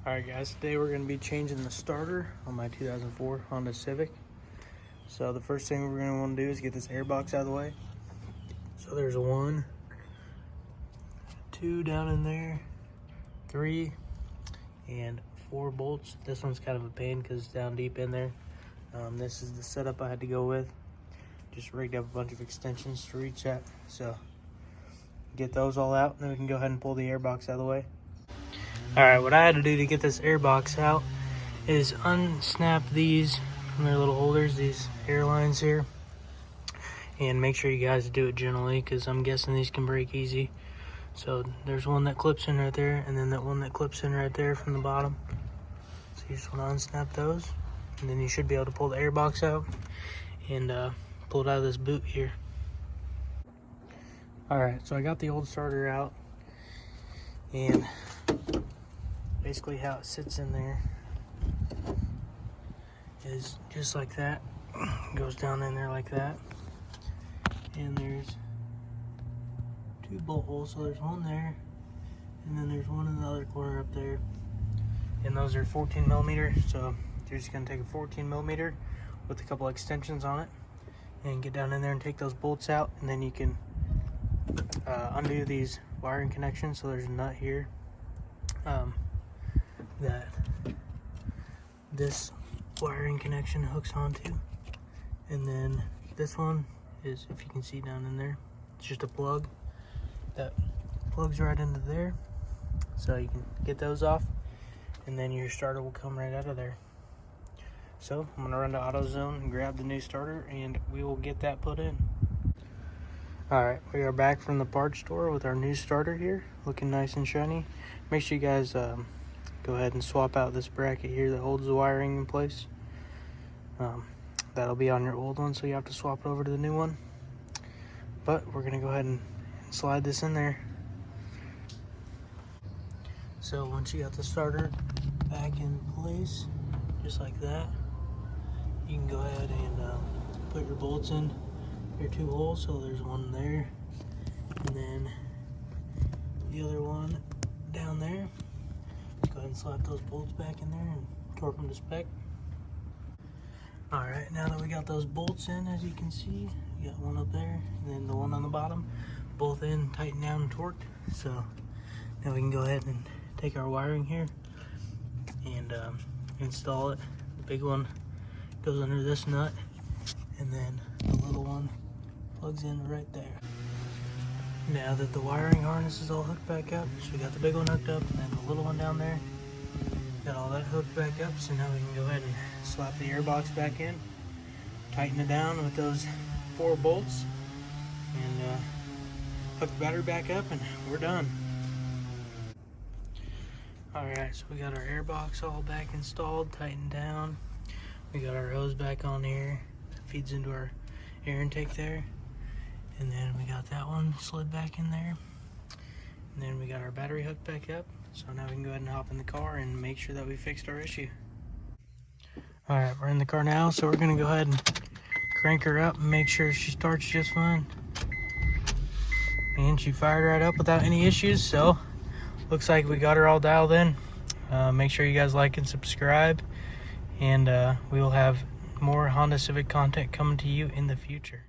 Alright guys, today we're going to be changing the starter on my 2004 Honda Civic. So the first thing we're going to want to do is get this airbox out of the way. So there's 1, 2 down in there, 3, and 4 bolts. This one's kind of a pain because it's down deep in there. This is the setup I had to go with. Just rigged up a bunch of extensions to reach that. So get those all out, and then we can go ahead and pull the airbox out of the way. Alright, what I had to do to get this airbox out is unsnap these from their little holders, these airlines here, and make sure you guys do it gently because I'm guessing these can break easy. So there's one that clips in right there, and then that one that clips in right there from the bottom. So you just want to unsnap those, and then you should be able to pull the airbox out and pull it out of this boot here. Alright, so I got the old starter out, and basically how it sits in there is just like that. It goes down in there like that. And there's 2 bolt holes, so there's one there, and then there's one in the other corner up there. And those are 14 millimeter, so you're just gonna take a 14 millimeter with a couple extensions on it and get down in there and take those bolts out, and then you can undo these wiring connections. So there's a nut here that this wiring connection hooks onto, and then this one is, if you can see down in there, it's just a plug that plugs right into there. So you can get those off, and then your starter will come right out of there. So I'm gonna run to AutoZone and grab the new starter, and we will get that put in. Alright, we are back from the parts store with our new starter here, looking nice and shiny. Make sure you guys go ahead and swap out this bracket here that holds the wiring in place. That'll be on your old one, so you have to swap it over to the new one. But we're gonna go ahead and slide this in there. So once you got the starter back in place, just like that, you can go ahead and put your bolts in your 2 holes. So there's one there, and then the other one down there. Go ahead and slap those bolts back in there and torque them to spec. Alright, now that we got those bolts in, as you can see, you got one up there and then the one on the bottom, both in, tightened down and torqued. So now we can go ahead and take our wiring here and install it. The big one goes under this nut, and then the little one plugs in right there. Now that the wiring harness is all hooked back up, so we got the big one hooked up and then the little one down there, got all that hooked back up. So now we can go ahead and slap the airbox back in, tighten it down with those 4 bolts, and hook the battery back up, and we're done. Alright, so we got our airbox all back installed, tightened down. We got our hose back on here that feeds into our air intake there. And then we got that one slid back in there. And then we got our battery hooked back up. So now we can go ahead and hop in the car and make sure that we fixed our issue. Alright, we're in the car now, so we're gonna go ahead and crank her up and make sure she starts just fine. And she fired right up without any issues, so looks like we got her all dialed in. Make sure you guys like and subscribe, and we will have more Honda Civic content coming to you in the future.